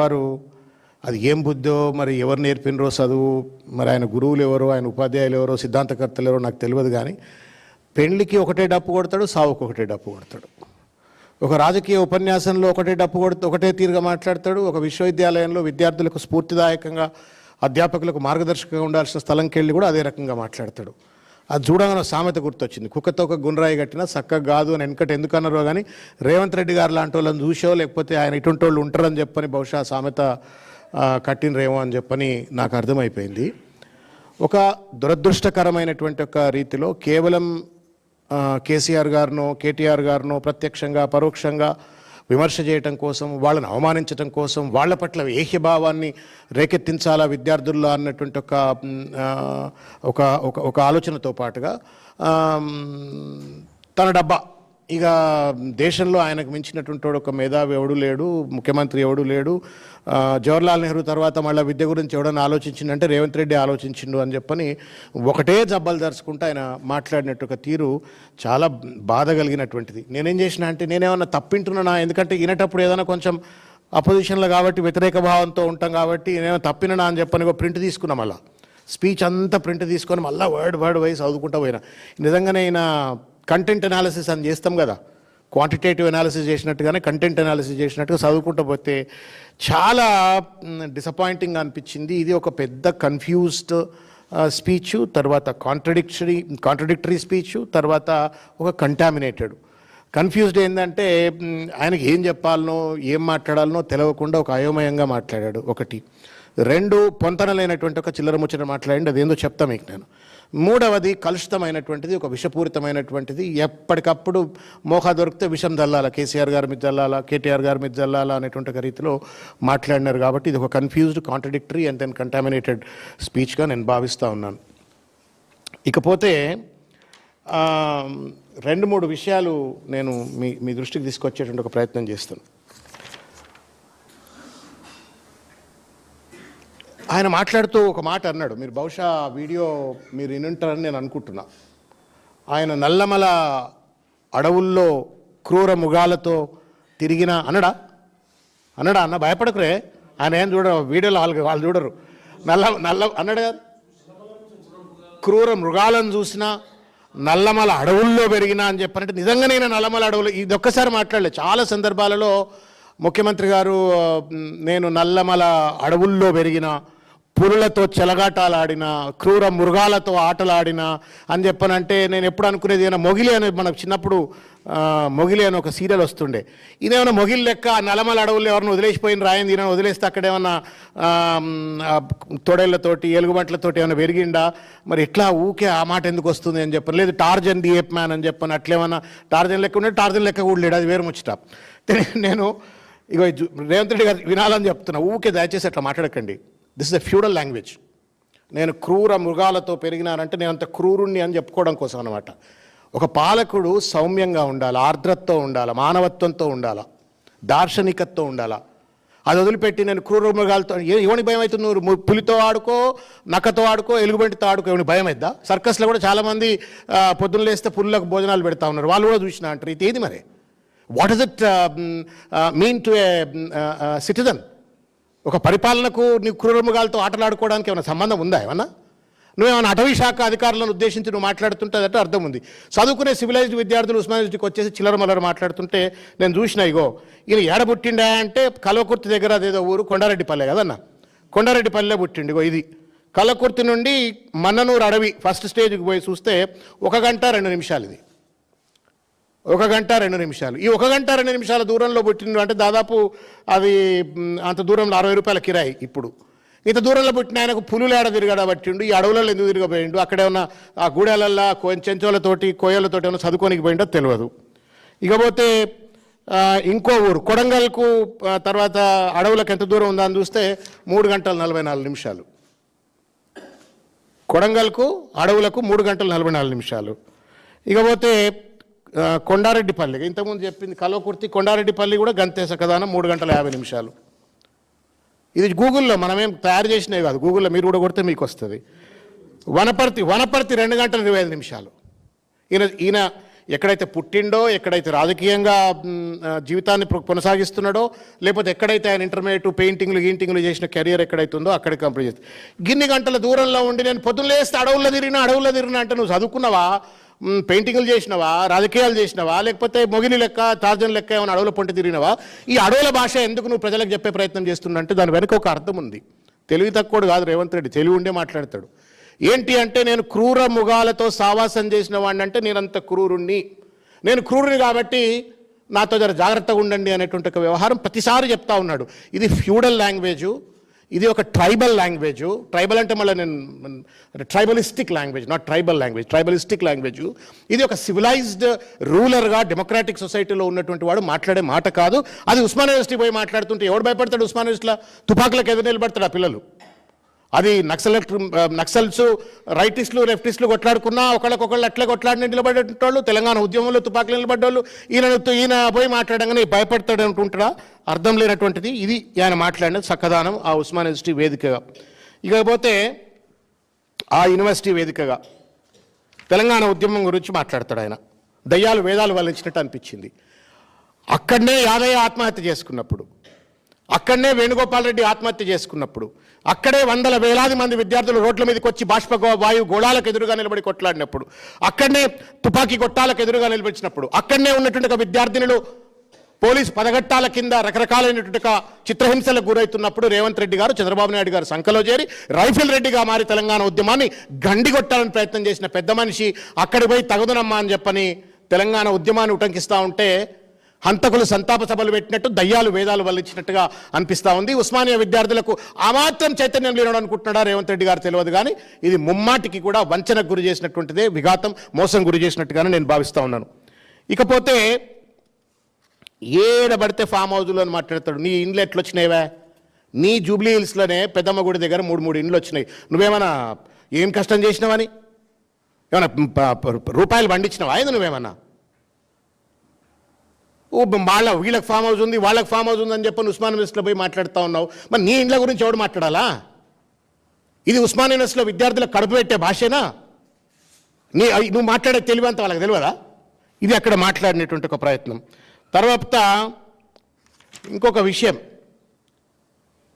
వారు అది ఏం బుద్ధో మరి ఎవరు నేర్పినరో చదువు, మరి ఆయన గురువులు ఎవరో, ఆయన ఉపాధ్యాయులు ఎవరో, సిద్ధాంతకర్తలు ఎవరో నాకు తెలియదు. కానీ పెళ్లికి ఒకటే డప్పు కొడతాడు, సావుకు ఒకటే డప్పు కొడతాడు. ఒక రాజకీయ ఉపన్యాసంలో ఒకటే డప్పు ఒకటే తీరుగా మాట్లాడతాడు. ఒక విశ్వవిద్యాలయంలో విద్యార్థులకు స్ఫూర్తిదాయకంగా, అధ్యాపకులకు మార్గదర్శకంగా ఉండాల్సిన స్థలంకి వెళ్ళి కూడా అదే రకంగా మాట్లాడతాడు. అది చూడగానే సామెత గుర్తొచ్చింది, కుక్కతో ఒక గుండ్రాయి కట్టినా చక్కగా కాదు అని వెనకటి ఎందుకన్నారో కానీ రేవంత్ రెడ్డి గారు లాంటి వాళ్ళని చూసో, లేకపోతే ఆయన ఇటువంటి వాళ్ళు ఉంటారని చెప్పని బహుశా సామెత కట్టినరేమో అని చెప్పని నాకు అర్థమైపోయింది. ఒక దురదృష్టకరమైనటువంటి ఒక రీతిలో కేవలం కేసీఆర్ గారినో కేటీఆర్ గారినో ప్రత్యక్షంగా పరోక్షంగా విమర్శ చేయటం కోసం, వాళ్ళని అవమానించడం కోసం, వాళ్ళ పట్ల ఏహ్యభావాన్ని రేకెత్తించాలా విద్యార్థుల్లో అన్నటువంటి ఒక ఆలోచనతో పాటుగా తన డబ్బా, ఇక దేశంలో ఆయనకు మించినటువంటి ఒక మేధావి ఎవడు లేడు, ముఖ్యమంత్రి ఎవడు లేడు, జవహర్లాల్ నెహ్రూ తర్వాత మళ్ళీ విద్య గురించి ఎవడన్నా ఆలోచించిందంటే రేవంత్ రెడ్డి ఆలోచించిండు అని చెప్పని ఒకటే జబ్బలు దరుచుకుంటూ ఆయన మాట్లాడినట్టు ఒక తీరు చాలా బాధ కలిగినటువంటిది. నేనేం చేసిన అంటే నేనేమన్నా తప్పింటున్నా, ఎందుకంటే వినేటప్పుడు ఏదైనా కొంచెం అపోజిషన్లో కాబట్టి వ్యతిరేక భావంతో ఉంటాం కాబట్టి నేనేమో తప్పినా అని చెప్పని ప్రింట్ తీసుకున్నా, మళ్ళీ స్పీచ్ అంతా ప్రింట్ తీసుకొని మళ్ళీ వర్డ్ వైజ్ చదువుకుంటూ పోయినా. నిజంగానే ఈయన కంటెంట్ అనాలిసిస్ అని చేస్తాం కదా, క్వాంటిటేటివ్ అనాలిసిస్ చేసినట్టుగానే కంటెంట్ అనాలిసిస్ చేసినట్టుగా చదువుకుంటూ పోతే చాలా డిసప్పాయింటింగ్ అనిపించింది. ఇది ఒక పెద్ద కన్ఫ్యూజ్డ్ స్పీచ్, తర్వాత కాంట్రడిక్టరీ స్పీచ్, తర్వాత ఒక కంటామినేటెడ్. కన్ఫ్యూజ్డ్ ఏంటంటే ఆయనకి ఏం చెప్పాలనో ఏం మాట్లాడాలనో తెలియకుండా ఒక అయోమయంగా మాట్లాడాడు. ఒకటి. రెండు, పొంతనలేనటువంటి ఒక చిల్లర ముచ్చట మాట్లాడండి, అదేందో చెప్తా మీకు నేను. మూడవది కలుషితమైనటువంటిది, ఒక విషపూరితమైనటువంటిది. ఎప్పటికప్పుడు మోహా దొరికితే విషం చల్లాలా, కేసీఆర్ గారి మీద చల్లాలా, కేటీఆర్ గారి మీద చల్లాలా అనేటువంటి ఒక రీతిలో మాట్లాడినారు. కాబట్టి ఇది ఒక confused, contradictory and then contaminated స్పీచ్గా నేను భావిస్తూ ఉన్నాను. ఇకపోతే 2-3 విషయాలు నేను మీ దృష్టికి తీసుకొచ్చేటువంటి ఒక ప్రయత్నం చేస్తాను. ఆయన మాట్లాడుతూ ఒక మాట అన్నాడు, మీరు బహుశా వీడియో మీరు వినుంటారని నేను అనుకుంటున్నా. ఆయన నల్లమల అడవుల్లో క్రూర మృగాలతో తిరిగిన అన్నడా అన్న భయపడకురే, ఆయన ఏం చూడరు వీడియోలో, వాళ్ళు చూడరు. నల్ల అన్నాడు కదా, క్రూర మృగాలను చూసినా నల్లమల అడవుల్లో పెరిగినా అని చెప్పనంటే నిజంగానే నల్లమల అడవులు ఇది ఒక్కసారి మాట్లాడలేదు. చాలా సందర్భాలలో ముఖ్యమంత్రి గారు నేను నల్లమల అడవుల్లో పెరిగిన, పులులతో చెలగాటాలాడిన, క్రూర మృగాలతో ఆటలాడిన అని చెప్పనంటే నేను ఎప్పుడు అనుకునేది ఏమైనా మొగిలి అని, మనకు చిన్నప్పుడు మొగిలి అని ఒక సీరియల్ వస్తుండే. ఇదేమన్నా మొగిలి లెక్క నల్లమల అడవుల్లో ఎవరిని వదిలేసిపోయిన రాయింది, ఈయన వదిలేస్తే అక్కడేమన్నా తొడేళ్లతోటి ఎలుగుబంట్లతోటి ఏమైనా పెరిగిండా, మరి ఎట్లా ఊకే ఆ మాట ఎందుకు వస్తుంది అని చెప్పని, లేదు టార్జన్ ది ఏప్ మ్యాన్ అని చెప్పని అట్లేమన్నా టార్జన్ లెక్క ఉండే, టార్జన్ లెక్క కూడా లేడు, అది వేరు ముచ్చట. నేను ఇక రేవంత్ రెడ్డి గారు వినాలని చెప్తున్నా, ఊకే దయచేసి అట్లా మాట్లాడకండి. This is a feudal language. నేను క్రూర మృగాలతో పెరిగినానంటే నేను అంత క్రూరుణ్ణి అని చెప్పుకోవడం కోసం అనమాట. ఒక పాలకుడు సౌమ్యంగా ఉండాలి, ఆర్ద్రతతో ఉండాలి, మానవత్వంతో ఉండాలి, దార్శనికతతో ఉండాలి. అది వదిలిపెట్టి నేను క్రూర మృగాలతో, ఎవరికి భయం అవుతుంది? నువ్వు పులితో ఆడుకో, నక్కతో ఆడుకో, ఎలుగుబంటితో ఆడుకో, ఎవరికి భయం అవుద్దా? సర్కస్లో కూడా చాలామంది పొద్దున్న లేస్తే పుల్లకు భోజనాలు పెడతా ఉన్నారు, వాళ్ళు కూడా చూసినా అంటారు. ఇది ఏది మరి? What is it mean to A citizen? ఒక పరిపాలనకు నీ క్రూర మృగాలతో ఆటలాడుకోవడానికి ఏమైనా సంబంధం ఉందా? ఏమన్నా నువ్వేమైనా అటవీ శాఖ అధికారులను ఉద్దేశించి నువ్వు మాట్లాడుతుంటే అర్థం ఉంది. చదువుకునే సివిలైజ్డ్ విద్యార్థులు ఉస్మానియా యూనివర్సిటీకి వచ్చేసి చిల్లర మల్లర మాట్లాడుతుంటే నేను చూసిన, ఇగో ఈయన ఏడబుట్టిండా అంటే కల్వకుర్తి దగ్గర అదేదో ఊరు కొండారెడ్డిపల్లె కదన్న, కొండారెడ్డిపల్లె పుట్టిండు. ఇగో ఇది కల్వకుర్తి నుండి మన్ననూరు అడవి ఫస్ట్ స్టేజ్కి పోయి చూస్తే 1 గంట 2 నిమిషాలు. ఇది 1 గంట 2 నిమిషాలు. ఈ 1 గంట 2 నిమిషాల దూరంలో పుట్టిండు అంటే దాదాపు అది అంత దూరంలో 60 రూపాయల కిరాయి. ఇప్పుడు ఇంత దూరంలో పుట్టిన ఆయనకు పులులు ఏడ తిరగడా పట్టిండు, ఈ అడవులలో ఎందుకు తిరగబోయిండు, అక్కడ ఏమన్నా ఆ గూడెలల్లో చెంచోలతోటి కోయలతోటి ఏమైనా చదువుకోనికి పోయిండో తెలియదు. ఇకపోతే ఇంకో ఊరు కొడంగల్కు తర్వాత అడవులకు ఎంత దూరం ఉందా అని చూస్తే 3 గంటల 44 నిమిషాలు. కొడంగల్కు అడవులకు 3 గంటల 44 నిమిషాలు. ఇకపోతే కొండారెడ్డిపల్లి, ఇంతకుముందు చెప్పింది కల్వకుర్తి, కొండారెడ్డిపల్లి కూడా గంతేస కదానం 3 గంటల 50 నిమిషాలు. ఇది గూగుల్లో మనమేం తయారు చేసినవి కాదు, గూగుల్లో మీరు కూడా కొడితే మీకు వస్తుంది. వనపర్తి 2 గంటల 25 నిమిషాలు. ఈయన ఎక్కడైతే పుట్టిండో, ఎక్కడైతే రాజకీయంగా జీవితాన్ని కొనసాగిస్తున్నాడో, లేకపోతే ఎక్కడైతే ఆయన ఇంటర్మీడియట్ పెయింటింగ్లు చేసిన కెరియర్ ఎక్కడైతే ఉందో అక్కడికి కంప్లీట్ చేస్తాడు. గిన్ని గంటల దూరంలో ఉండి నేను పొద్దున్న లేస్తే అడవుల్లో తిరిగినా అంటే నువ్వు చదువుకున్నావా, పెయింటింగ్లు చేసినవా, రాజకీయాలు చేసినవా, లేకపోతే మొగిలి లెక్క టార్జన్ లెక్క ఏమైనా అడవుల పొంటి తిరిగినవా? ఈ అడవుల భాష ఎందుకు నువ్వు ప్రజలకు చెప్పే ప్రయత్నం చేస్తున్నా దాని వెనుక ఒక అర్థం ఉంది. తెలివి తక్కువడు కాదు రేవంత్ రెడ్డి, తెలివి ఉండే మాట్లాడతాడు. ఏంటి అంటే, నేను క్రూర మృగాలతో సావాసం చేసిన వాడిని అంటే నేనంత క్రూరుణ్ణి, నేను క్రూరుని కాబట్టి నాతో జర జాగ్రత్తగా ఉండండి అనేటువంటి ఒక వ్యవహారం ప్రతిసారి చెప్తా ఉన్నాడు. ఇది ఫ్యూడల్ లాంగ్వేజు, ఇది ఒక ట్రైబల్ లాంగ్వేజు. ట్రైబల్ అంటే మళ్ళీ నేను tribalistic language, not tribal language, tribalistic language. ఇది ఒక సివిలైజ్డ్ రూలర్గా డెమోక్రాటిక్ సొసైటీలో ఉన్నటువంటి వాడు మాట్లాడే మాట కాదు. అది ఉస్మానియా యూనివర్సిటీ పోయి మాట్లాడుతుంటే ఎవడు భయపడతాడు? ఉస్మానియా యూనివర్సిటీలో తుపాకులకు ఎదురు నిలబడతాడు ఆ పిల్లలు. అది నక్సల్స్ రైటిస్టులు లెఫ్టిస్టులు కొట్లాడుకున్నా ఒకళ్ళకొకళ్ళు అట్లే కొట్లాడిన నిలబడేటోళ్ళు, తెలంగాణ ఉద్యమంలో తుపాకులు నిలబడ్డోళ్ళు. ఈయన పోయి మాట్లాడంగానే భయపడతాడు అనుకుంటాడా? అర్థం లేనటువంటిది ఇది ఆయన మాట్లాడిన చక్కదానం ఆ ఉస్మానియా యూనివర్సిటీ వేదికగా. ఇకపోతే ఆ యూనివర్సిటీ వేదికగా తెలంగాణ ఉద్యమం గురించి మాట్లాడతాడు ఆయన. దయ్యాలు వేదాలు వల్లించినట్టు అనిపించింది. అక్కడనే యాదయ్య ఆత్మహత్య చేసుకున్నప్పుడు, అక్కడనే వేణుగోపాల్ రెడ్డి ఆత్మహత్య చేసుకున్నప్పుడు, అక్కడే వందల వేలాది మంది విద్యార్థులు రోడ్ల మీదకి వచ్చి బాష్ప వాయు గోళాలకు ఎదురుగా నిలబడి కొట్లాడినప్పుడు, అక్కడనే తుపాకీ గొట్టాలకు ఎదురుగా నిలబడినప్పుడు, అక్కడనే ఉన్నటువంటి ఒక విద్యార్థినులు పోలీసు పదగట్టాల కింద రకరకాలైనటువంటి చిత్రహింసలకు గురవుతున్నప్పుడు రేవంత్ రెడ్డి గారు చంద్రబాబు నాయుడు గారు సంఖలో చేరి రైఫిల్ రెడ్డిగా మారి తెలంగాణ ఉద్యమాన్ని గండిగొట్టాలని ప్రయత్నం చేసిన పెద్ద మనిషి అక్కడికి పోయి తగుదనమ్మా అని చెప్పని తెలంగాణ ఉద్యమాన్ని ఉటంకిస్తూ ఉంటే హంతకులు సంతాప సభలు పెట్టినట్టు దయ్యాలు వేదాలు వల్లించినట్టుగా అనిపిస్తూ ఉంది. ఉస్మానియా విద్యార్థులకు ఆ మాత్రం చైతన్యం లేనడు అనుకుంటున్నాడా రేవంత్ రెడ్డి గారు తెలియదు, కానీ ఇది ముమ్మాటికి కూడా వంచనకు గురి చేసినటువంటిదే, విఘాతం మోసం గురి చేసినట్టుగానే నేను భావిస్తూ ఉన్నాను. ఇకపోతే ఏడబడితే ఫామ్ హౌస్లో అని మాట్లాడతాడు. నీ ఇండ్లు ఎట్లా వచ్చినాయివా? నీ జూబ్లీ హిల్స్లోనే పెద్దమ్మ గుడి దగ్గర మూడు ఇండ్లు వచ్చినాయి. నువ్వేమన్నా ఏం కష్టం చేసినావని ఏమన్నా రూపాయలు పండించినావా? అయింది నువ్వేమన్నా? వీళ్ళకి ఫామ్ హౌస్ ఉంది, వాళ్ళకి ఫామ్ హౌస్ ఉందని చెప్పి ఉస్మానియా యూనివర్సిటీలో పోయి మాట్లాడుతూ ఉన్నావు. మరి నీ ఇండ్ల గురించి ఎవడు మాట్లాడాలా? ఇది ఉస్మానియా యూనివర్సిటీలో విద్యార్థులకు కడుపు పెట్టే భాషేనా? నువ్వు మాట్లాడే తెలివంతా వాళ్ళకి తెలియదా? ఇది అక్కడ మాట్లాడినటువంటి ఒక ప్రయత్నం. తర్వాత ఇంకొక విషయం,